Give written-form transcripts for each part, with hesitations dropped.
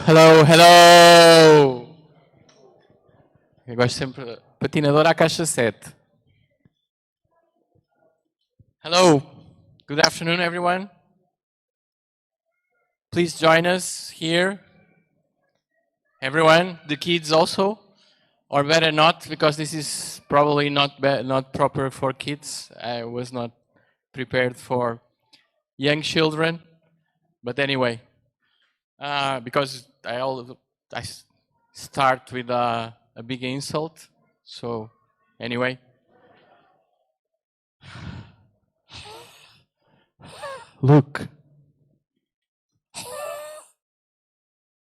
Hello, hello! Eu gosto sempre de patinador à caixa 7. Hello, good afternoon everyone. Please join us here. Everyone, the kids also, or better not, because this is probably not proper for kids. I was not prepared for young children, but anyway, because I start with a big insult. So anyway. Look.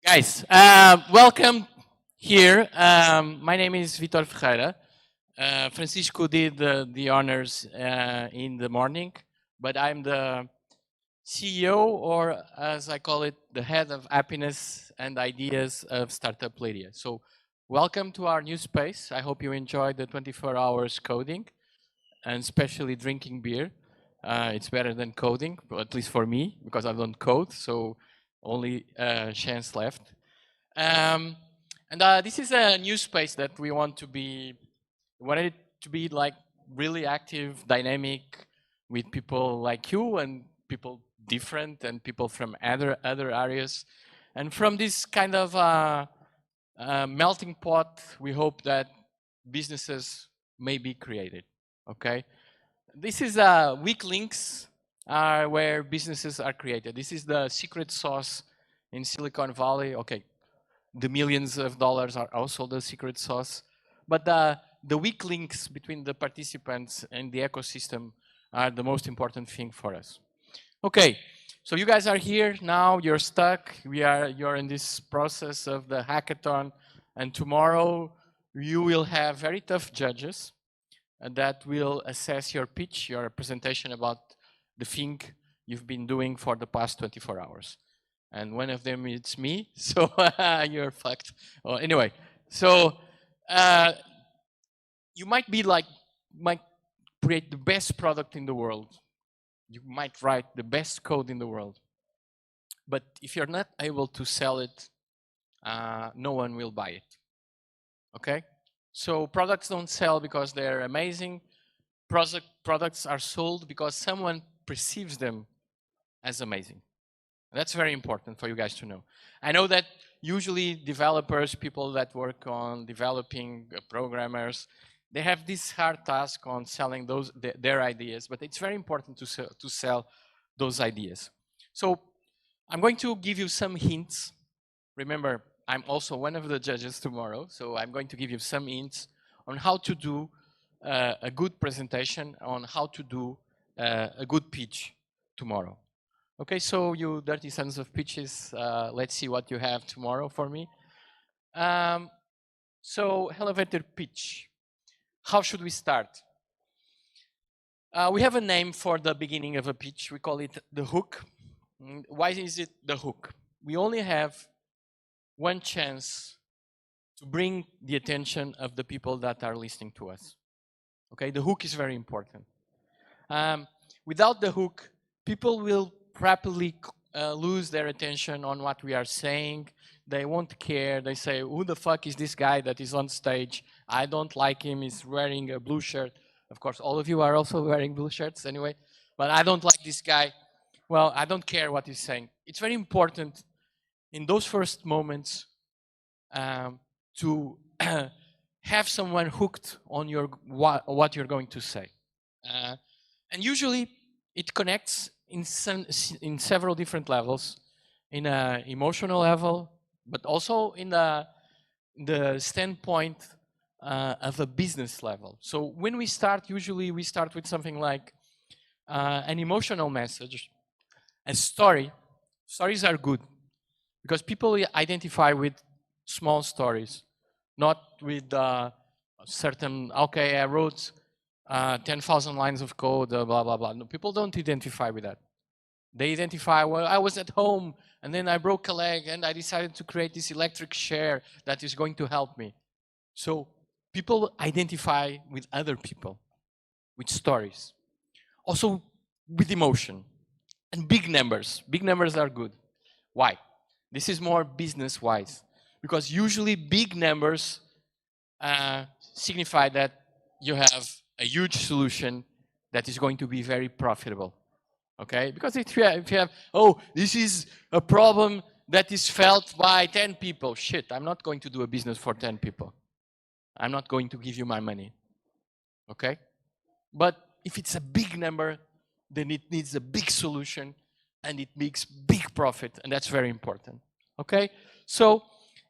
Guys, welcome here. My name is Vitor Ferreira. Francisco did the honors in the morning, but I'm the CEO, or as I call it, the head of happiness and ideas of Startup Leiria. So welcome to our new space. I hope you enjoy the 24 hours coding and especially drinking beer. It's better than coding, at least for me, because I don't code, so only chance left. And this is a new space that we wanted it to be like really active, dynamic, with people like you and people different and people from other areas. And from this kind of melting pot, we hope that businesses may be created, okay? This is weak links where businesses are created. This is the secret sauce in Silicon Valley. Okay, the millions of dollars are also the secret sauce. But the weak links between the participants and the ecosystem are the most important thing for us. Okay, so you guys are here now, you're stuck. You're in this process of the hackathon, and tomorrow you will have very tough judges that will assess your pitch, your presentation about the thing you've been doing for the past 24 hours. And one of them is me, so you're fucked. Oh, anyway, so you might create the best product in the world. You might write the best code in the world. But if you're not able to sell it, no one will buy it. Okay? So products don't sell because they're amazing. Products are sold because someone perceives them as amazing. That's very important for you guys to know. I know that usually developers, people that work on developing programmers, they have this hard task on selling their ideas, but it's very important to sell those ideas. So I'm going to give you some hints. Remember, I'm also one of the judges tomorrow, so I'm going to give you some hints on how to do a good presentation, on how to do a good pitch tomorrow. Okay, so you dirty sons of pitches, let's see what you have tomorrow for me. So elevator pitch. How should we start? We have a name for the beginning of a pitch. We call it the hook. Why is it the hook? We only have one chance to bring the attention of the people that are listening to us. Okay, the hook is very important. Without the hook, people will rapidly lose their attention on what we are saying. They won't care. They say, who the fuck is this guy that is on stage? I don't like him. He's wearing a blue shirt. Of course, all of you are also wearing blue shirts anyway. But I don't like this guy. Well, I don't care what he's saying. It's very important in those first moments to have someone hooked on what you're going to say. And usually it connects in several different levels, in an emotional level, but also in the standpoint of a business level. So when we start, usually we start with something like an emotional message, a story. Stories are good because people identify with small stories, not with certain, okay, I wrote 10,000 lines of code, blah, blah, blah. No, people don't identify with that. They identify, well, I was at home and then I broke a leg and I decided to create this electric chair that is going to help me. So people identify with other people, with stories. Also with emotion and big numbers. Big numbers are good. Why? This is more business-wise, because usually big numbers signify that you have a huge solution that is going to be very profitable. Okay? Because if you have, oh, this is a problem that is felt by 10 people. Shit, I'm not going to do a business for 10 people. I'm not going to give you my money. Okay? But if it's a big number, then it needs a big solution and it makes big profit, and that's very important. Okay? So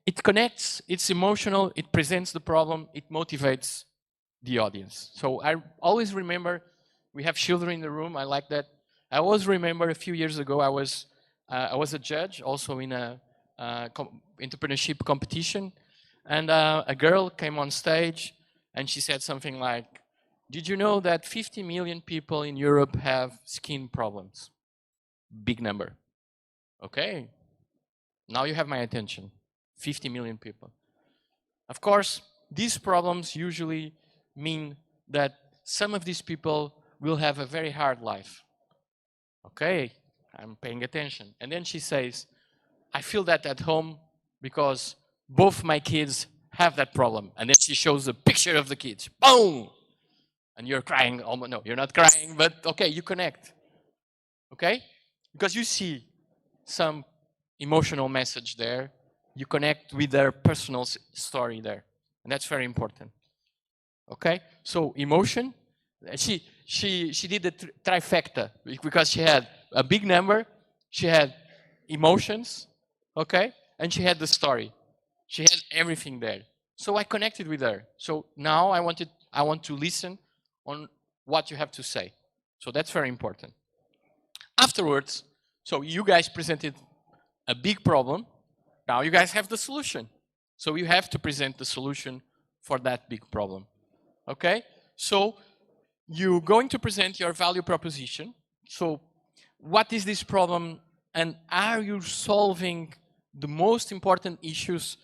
it connects, it's emotional, it presents the problem, it motivates the audience. So I always remember, we have children in the room, I like that. I always remember a few years ago, I was a judge also in a entrepreneurship competition, and a girl came on stage and she said something like, did you know that 50 million people in Europe have skin problems? Big number. Okay, now you have my attention. 50 million people. Of course, these problems usually mean that some of these people will have a very hard life. Okay, I'm paying attention. And then she says, I feel that at home because both my kids have that problem. And then she shows a picture of the kids. Boom! And you're crying. Almost, no, you're not crying, but okay, you connect. Okay? Because you see some emotional message there. You connect with their personal story there. And that's very important. Okay? So emotion, she did the trifecta because she had a big number, she had emotions, okay? And she had the story. She had everything there. So I connected with her. So now I want to listen on what you have to say. So that's very important. Afterwards, so you guys presented a big problem. Now you guys have the solution. So you have to present the solution for that big problem. Okay? So you're going to present your value proposition. So what is this problem, and are you solving the most important issues,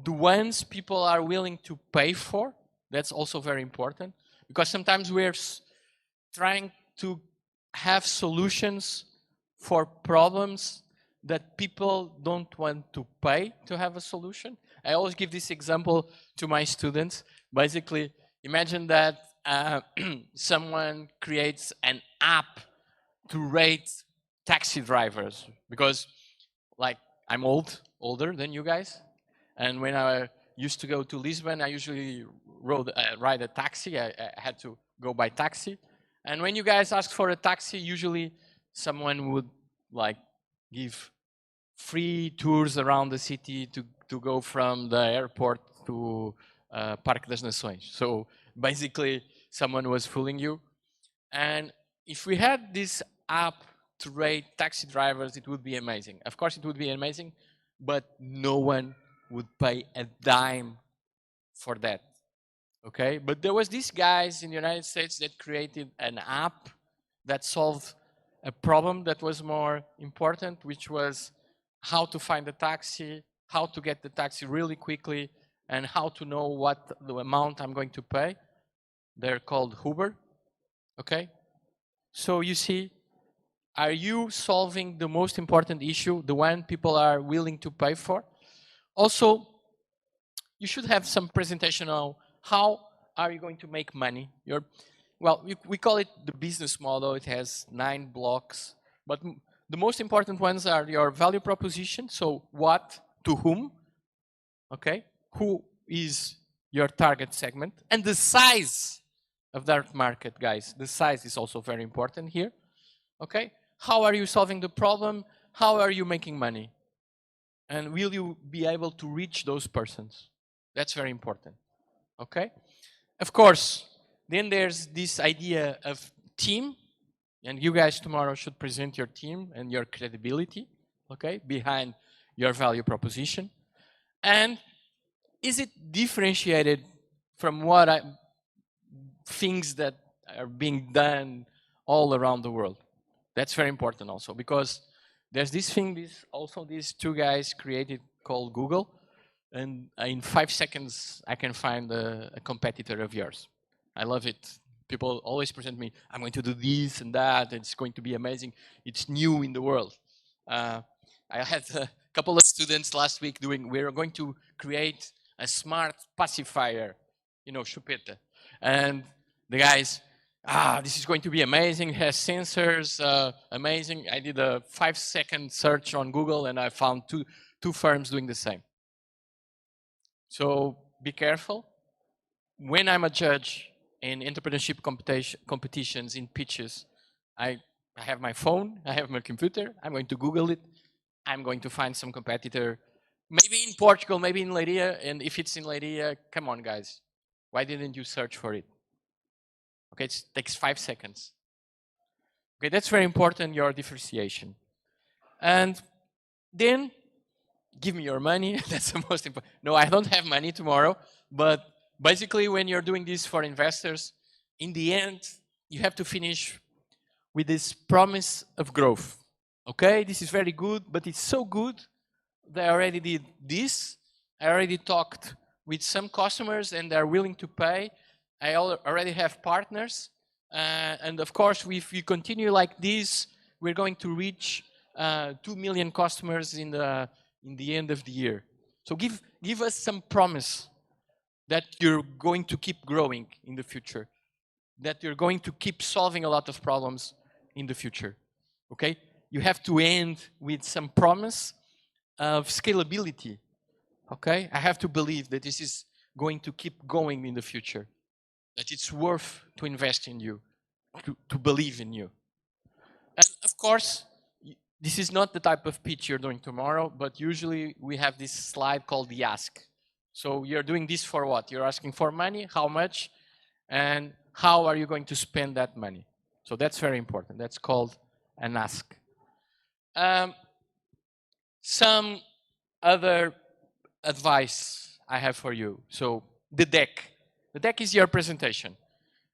the ones people are willing to pay for? That's also very important, because sometimes we're trying to have solutions for problems that people don't want to pay to have a solution. I always give this example to my students. Basically, imagine that someone creates an app to rate taxi drivers, because like I'm older than you guys, and when I used to go to Lisbon, I usually ride a taxi. I had to go by taxi, and when you guys ask for a taxi, usually someone would like give free tours around the city to go from the airport to Parque das Nações. So basically, someone was fooling you. And if we had this app to rate taxi drivers, it would be amazing. Of course, it would be amazing, but no one would pay a dime for that. Okay? But there was these guys in the United States that created an app that solved a problem that was more important, which was how to find a taxi, how to get the taxi really quickly, and how to know what the amount I'm going to pay. They're called Uber. Okay? So you see, are you solving the most important issue, the one people are willing to pay for? Also, you should have some presentation on how are you going to make money. Well, we call it the business model. It has 9 blocks, but the most important ones are your value proposition. So what, to whom, okay? Who is your target segment? And the size of that market, guys. The size is also very important here, okay? How are you solving the problem? How are you making money? And will you be able to reach those persons? That's very important, okay? Of course, then there's this idea of team, and you guys tomorrow should present your team and your credibility, okay, behind your value proposition. And is it differentiated from things that are being done all around the world? That's very important also, because there's this thing, these 2 guys created called Google, and in 5 seconds I can find a competitor of yours. I love it. People always present me, I'm going to do this and that, it's going to be amazing. It's new in the world. I had couple of students last week we're going to create a smart pacifier, chupeta. And the guys, this is going to be amazing. It has sensors, amazing. I did a 5-second search on Google and I found two firms doing the same. So be careful. When I'm a judge in entrepreneurship competitions, in pitches, I have my phone, I have my computer, I'm going to Google it, I'm going to find some competitor, maybe in Portugal, maybe in Leiria, and if it's in Leiria, come on guys, why didn't you search for it? Okay, it takes 5 seconds. Okay, that's very important, your differentiation. And then give me your money. That's the most important. No, I don't have money tomorrow, but basically when you're doing this for investors, in the end, you have to finish with this promise of growth. Okay, this is very good, but it's so good that I already did this. I already talked with some customers and they're willing to pay. I already have partners. And of course, if we continue like this, we're going to reach 2 million customers in the end of the year. So give us some promise that you're going to keep growing in the future, that you're going to keep solving a lot of problems in the future. Okay? You have to end with some promise of scalability. Okay? I have to believe that this is going to keep going in the future, that it's worth to invest in you, to believe in you. And of course, this is not the type of pitch you're doing tomorrow, but usually we have this slide called the ask. So you're doing this for what? You're asking for money, how much, and how are you going to spend that money? So that's very important. That's called an ask. Some other advice I have for you. So the deck. The deck is your presentation.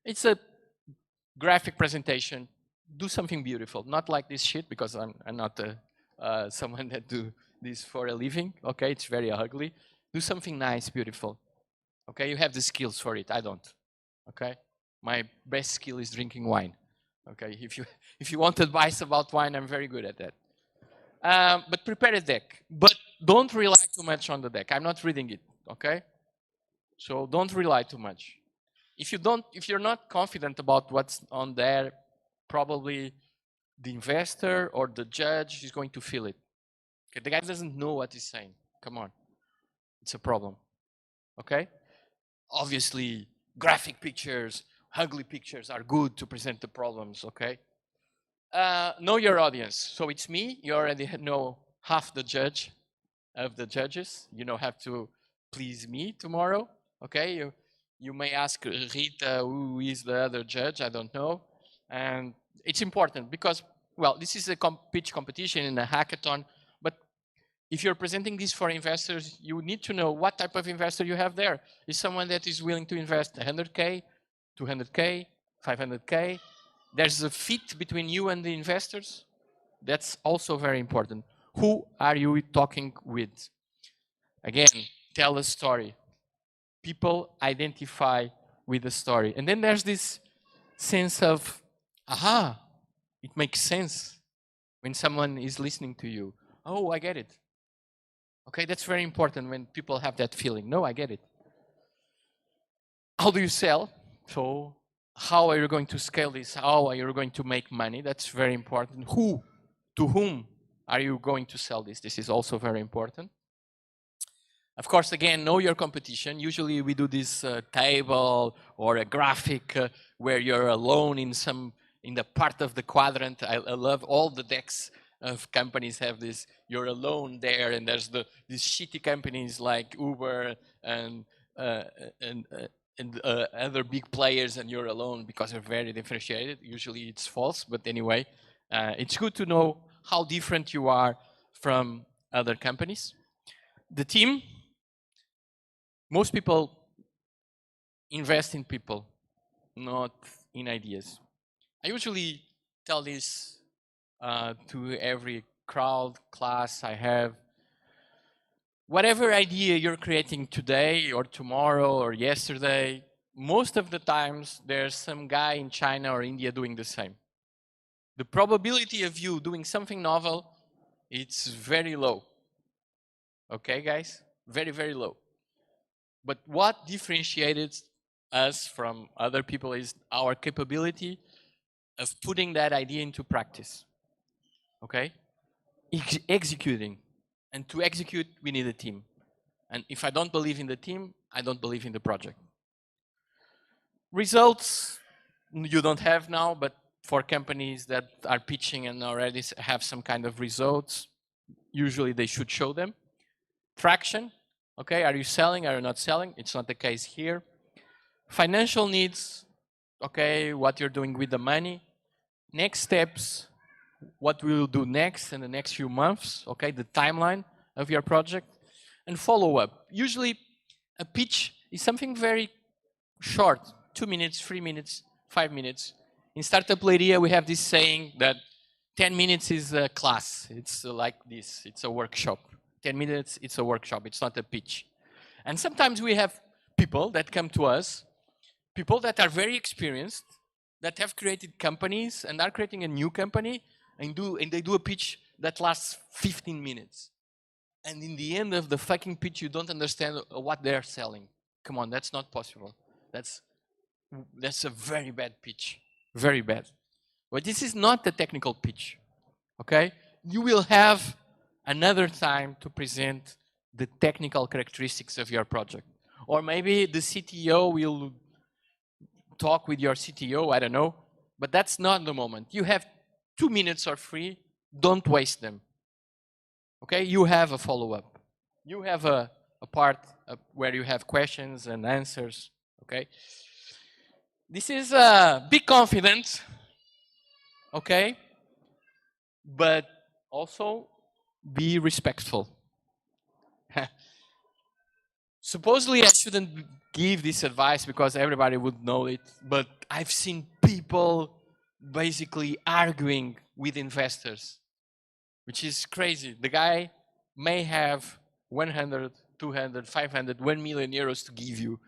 It's a graphic presentation. Do something beautiful. Not like this shit, because I'm not someone that do this for a living. Okay, it's very ugly. Do something nice, beautiful. Okay, you have the skills for it. I don't. Okay, my best skill is drinking wine. Okay, if you want advice about wine, I'm very good at that. But prepare a deck. But don't rely too much on the deck. I'm not reading it. Okay, so don't rely too much. If you're not confident about what's on there, probably the investor or the judge is going to feel it. Okay, the guy doesn't know what he's saying. Come on, it's a problem. Okay, obviously, graphic pictures, ugly pictures are good to present the problems. Okay, know your audience. So it's me. You already know half the judge of the judges. You don't have to please me tomorrow. Okay, you may ask Rita, who is the other judge? I don't know. And it's important because, well, this is a pitch competition in a hackathon, but if you're presenting this for investors, you need to know what type of investor you have there. Is someone that is willing to invest 100K, 200K, 500K? There's a fit between you and the investors. That's also very important. Who are you talking with? Again, tell a story. People identify with the story. And then there's this sense of, aha, it makes sense when someone is listening to you. Oh, I get it. Okay, that's very important when people have that feeling. No, I get it. How do you sell? So how are you going to scale this? How are you going to make money? That's very important. Who, to whom are you going to sell this? This is also very important. Of course, again, know your competition. Usually we do this table or a graphic where you're alone in the part of the quadrant. I love all the decks of companies have this, you're alone there, and there's these shitty companies like Uber and other big players, and you're alone because they're very differentiated. Usually it's false, but anyway, it's good to know how different you are from other companies. The team, most people invest in people, not in ideas. I usually tell this to every crowd, class I have. Whatever idea you're creating today or tomorrow or yesterday, most of the times there's some guy in China or India doing the same. The probability of you doing something novel, it's very low. Okay, guys? Very, very low. But what differentiated us from other people is our capability of putting that idea into practice. Okay? Executing. And to execute, we need a team. And if I don't believe in the team, I don't believe in the project. Results, you don't have now, but for companies that are pitching and already have some kind of results, usually they should show them. Traction, okay, are you selling, are you not selling? It's not the case here. Financial needs, okay, what you're doing with the money. Next steps, what we will do next in the next few months, okay, the timeline of your project. And follow up. Usually a pitch is something very short, 2 minutes, 3 minutes, 5 minutes. In Startup Leiria, we have this saying that 10 minutes is a class. It's like this, it's a workshop. 10 minutes, it's a workshop, it's not a pitch. And sometimes we have people that come to us, people that are very experienced, that have created companies and are creating a new company and they do a pitch that lasts 15 minutes. And in the end of the fucking pitch, you don't understand what they're selling. Come on, that's not possible. That's a very bad pitch, very bad. But this is not a technical pitch, okay? You will have another time to present the technical characteristics of your project. Or maybe the CTO will talk with your CTO, I don't know, but that's not the moment. You have 2 minutes or 3, don't waste them. Okay, you have a follow-up. You have a part where you have questions and answers, okay? This is be confident, okay? But also be respectful. Supposedly I shouldn't give this advice because everybody would know it, but I've seen people basically arguing with investors, which is crazy. The guy may have 100, 200, 500, 1 million euros to give you,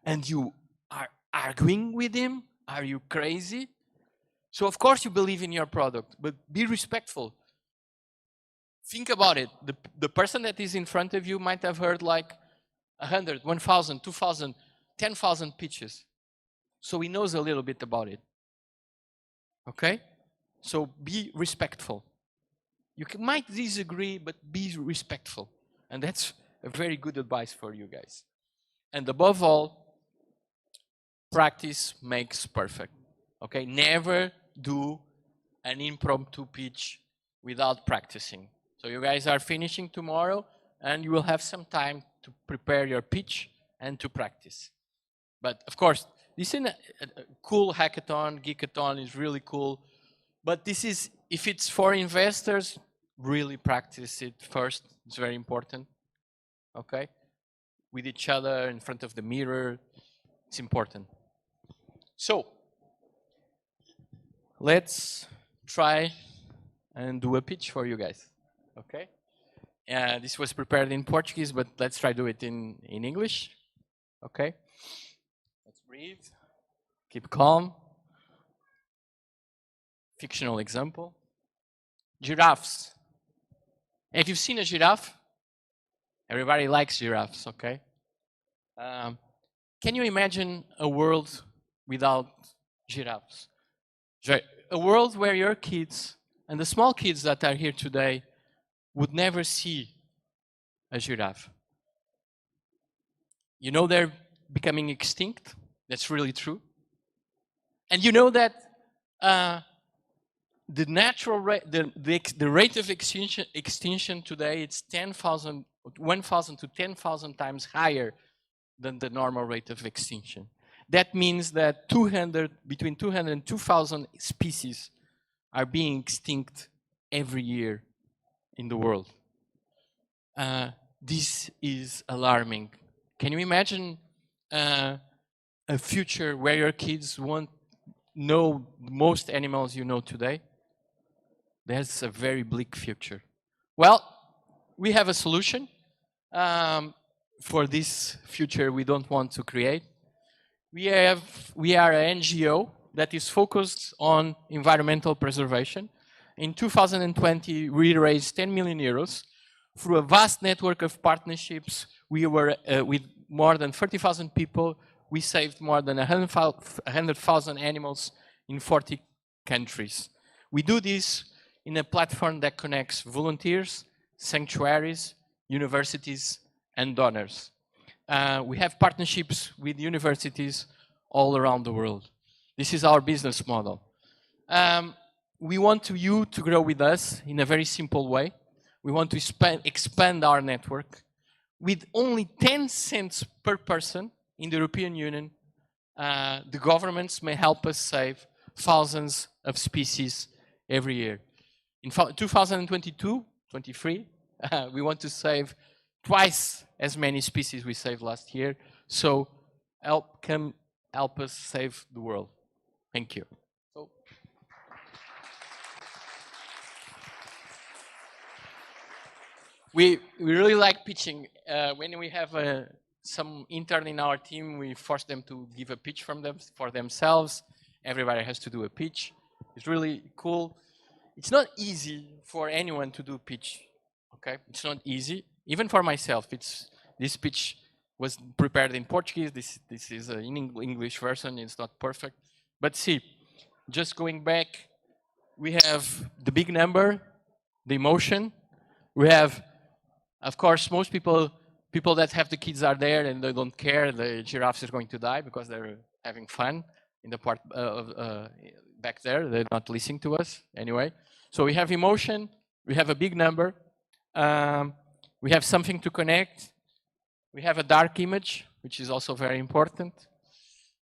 and you are arguing with him? Are you crazy? So of course you believe in your product, but be respectful. Think about it. The person that is in front of you might have heard like 100, 1,000, 2,000, 10,000 pitches. So he knows a little bit about it. Okay? So be respectful. You might disagree, but be respectful. And that's a very good advice for you guys. And above all, practice makes perfect. Okay? Never do an impromptu pitch without practicing. So you guys are finishing tomorrow and you will have some time to prepare your pitch and to practice. But of course, this is a cool hackathon, geekathon is really cool. But this is, if it's for investors, really practice it first. It's very important. Okay? With each other, in front of the mirror. It's important. So, let's try and do a pitch for you guys. Okay? This was prepared in Portuguese, but let's try to do it in English. Okay? Let's breathe. Keep calm. Fictional example. Giraffes. Have you seen a giraffe? Everybody likes giraffes, okay? Can you imagine a world without giraffes? A world where your kids and the small kids that are here today would never see a giraffe. You know they're becoming extinct? That's really true. And you know that the natural rate, the rate of extinction today, it's 1,000 to 10,000 times higher than the normal rate of extinction. That means that between 200 and 2,000 species are being extinct every year in the world. This is alarming. Can you imagine a future where your kids won't know most animals you know today? That's a very bleak future. Well, we have a solution for this future we don't want to create. We are an NGO that is focused on environmental preservation. In 2020, we raised 10 million euros through a vast network of partnerships. We were with more than 30,000 people. We saved more than 100,000 animals in 40 countries. We do this in a platform that connects volunteers, sanctuaries, universities, and donors. We have partnerships with universities all around the world. This is our business model. We want you to grow with us in a very simple way. We want to expand our network. With only 10 cents per person in the European Union, the governments may help us save thousands of species every year. In 2022-23, we want to save twice as many species we saved last year. So come help us save the world. Thank you. We really like pitching. When we have some intern in our team, we force them to give a pitch for themselves. Everybody has to do a pitch. It's really cool. It's not easy for anyone to do pitch. Okay, it's not easy. Even for myself, this pitch was prepared in Portuguese. This is an English version. It's not perfect, but see, just going back, we have the big number, the emotion. We have, of course, most people that have the kids are there and they don't care. The giraffes is going to die because they're having fun in the part back there. They're not listening to us anyway. So we have emotion. We have a big number. We have something to connect. We have a dark image, which is also very important.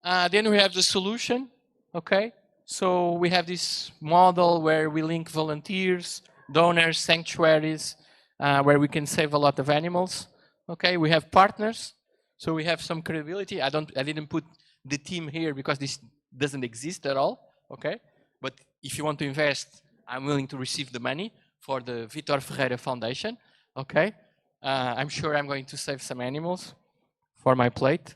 Then we have the solution. Okay. So we have this model where we link volunteers, donors, sanctuaries, where we can save a lot of animals. Okay, we have partners, so we have some credibility. I didn't put the team here because this doesn't exist at all. Okay, but if you want to invest, I'm willing to receive the money for the Vitor Ferreira Foundation. Okay, I'm sure I'm going to save some animals for my plate,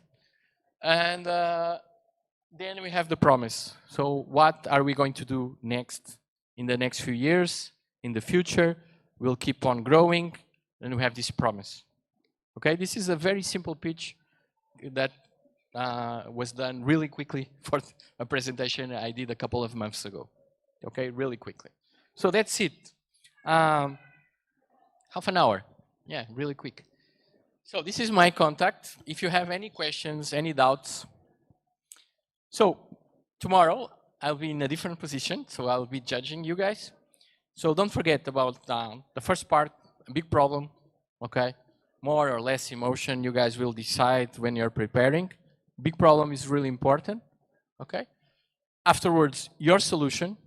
and then we have the promise. So what are we going to do next in the next few years, in the future? We'll keep on growing, and we have this promise. Okay, this is a very simple pitch that was done really quickly for a presentation I did a couple of months ago. Okay, really quickly. So that's it. Half an hour. Yeah, really quick. So this is my contact. If you have any questions, any doubts. So tomorrow I'll be in a different position, so I'll be judging you guys. So don't forget about the first part, a big problem, okay? More or less emotion, you guys will decide when you're preparing. Big problem is really important, okay? Afterwards, your solution.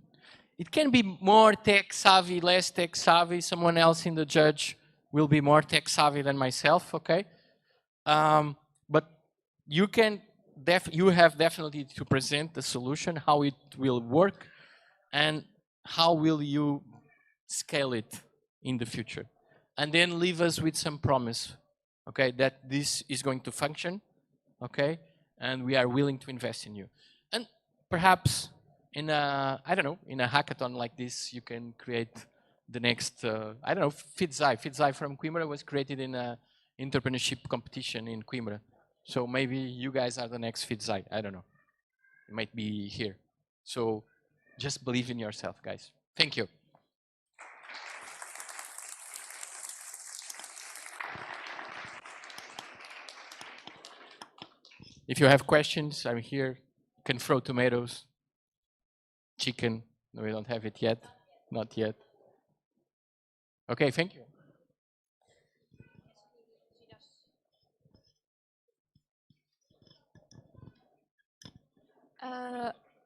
It can be more tech savvy, less tech savvy. Someone else in the judge will be more tech savvy than myself, okay? But you have definitely to present the solution, how it will work, and how will you scale it in the future. And then leave us with some promise, okay, that this is going to function, okay, and we are willing to invest in you. And perhaps in a, I don't know, in a hackathon like this, you can create the next, I don't know, FitZai. FitZai from Coimbra was created in a entrepreneurship competition in Coimbra. So maybe you guys are the next FitZai, I don't know. It might be here. So just believe in yourself, guys. Thank you. If you have questions, I'm here. You can throw tomatoes, chicken. No, we don't have it yet. Not yet. Okay, thank you.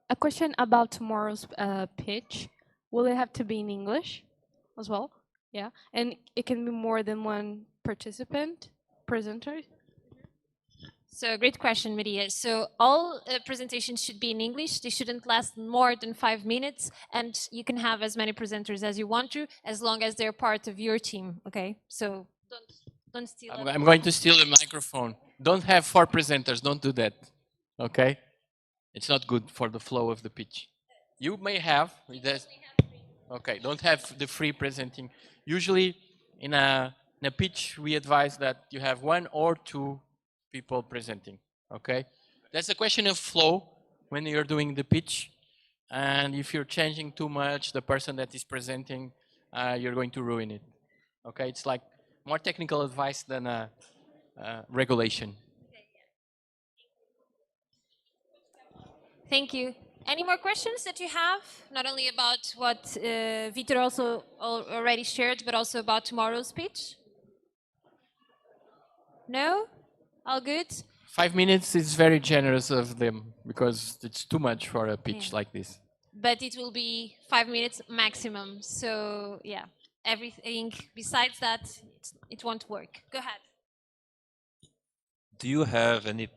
A question about tomorrow's pitch. Will it have to be in English as well? Yeah, and it can be more than one presenter. So great question, Maria. So all presentations should be in English. They shouldn't last more than 5 minutes, and you can have as many presenters as you want to, as long as they're part of your team. Okay, so don't steal. I'm going to steal the microphone. Don't have 4 presenters. Don't do that. Okay, it's not good for the flow of the pitch. You may have. Okay, don't have the free presenting. Usually, in a In a pitch, we advise that you have one or two people presenting, okay? That's a question of flow when you're doing the pitch. And if you're changing too much the person that is presenting, you're going to ruin it, okay? It's like more technical advice than a regulation. Thank you. Any more questions that you have? Not only about what Vitor also already shared, but also about tomorrow's pitch? No? All good? 5 minutes is very generous of them because it's too much for a pitch Yeah. like this. But it will be 5 minutes maximum. So yeah, everything besides that, it won't work. Go ahead. Do you have any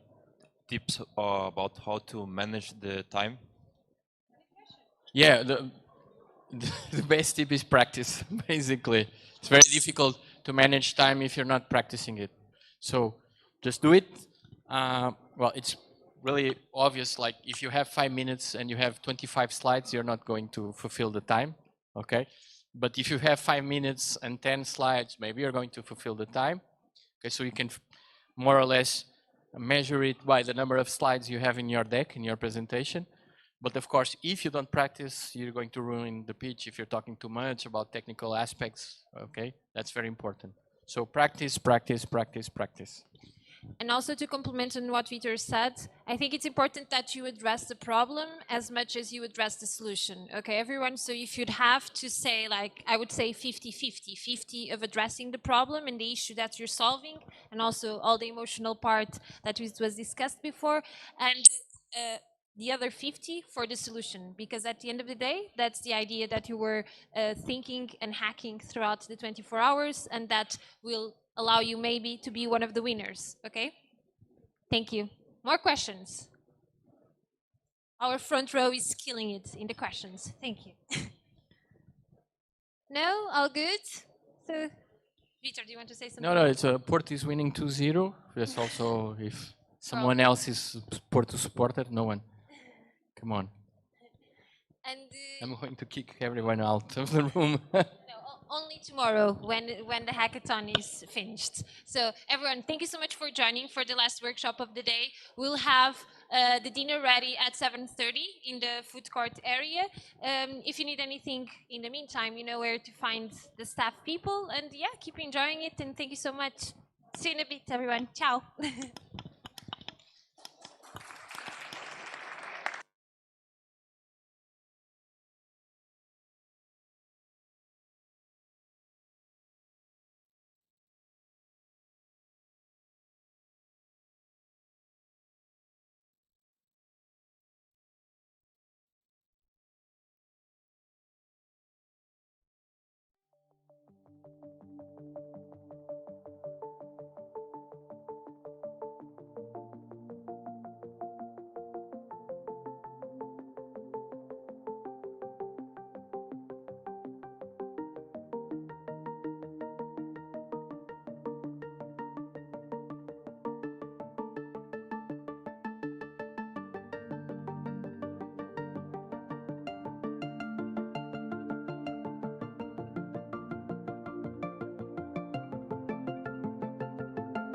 tips about how to manage the time? Yeah, the best tip is practice, basically. It's very difficult to manage time if you're not practicing it. So just do it. Well, it's really obvious, like if you have 5 minutes and you have 25 slides, you're not going to fulfill the time, okay? But if you have 5 minutes and 10 slides, maybe you're going to fulfill the time. Okay, so you can more or less measure it by the number of slides you have in your deck, in your presentation. But of course, if you don't practice, you're going to ruin the pitch if you're talking too much about technical aspects, okay? That's very important. So practice, practice, practice, practice. And also to complement on what Vitor said, I think it's important that you address the problem as much as you address the solution. Okay, everyone? So if you'd have to say, like, I would say 50-50, 50 of addressing the problem and the issue that you're solving, and also all the emotional part that was discussed before, and the other 50 for the solution, because at the end of the day, that's the idea that you were thinking and hacking throughout the 24 hours, and that will allow you maybe to be one of the winners, okay? Thank you. More questions? Our front row is killing it in the questions. Thank you. No? All good? So, Vitor, do you want to say something? No, it's Porto is winning 2-0. That's also if someone else is Porto supporter, no one. Come on. And I'm going to kick everyone out of the room. only tomorrow when the hackathon is finished. So everyone, thank you so much for joining for the last workshop of the day. We'll have the dinner ready at 7:30 in the food court area. If you need anything in the meantime, you know where to find the staff people. And yeah, keep enjoying it. And thank you so much. See you in a bit, everyone. Ciao.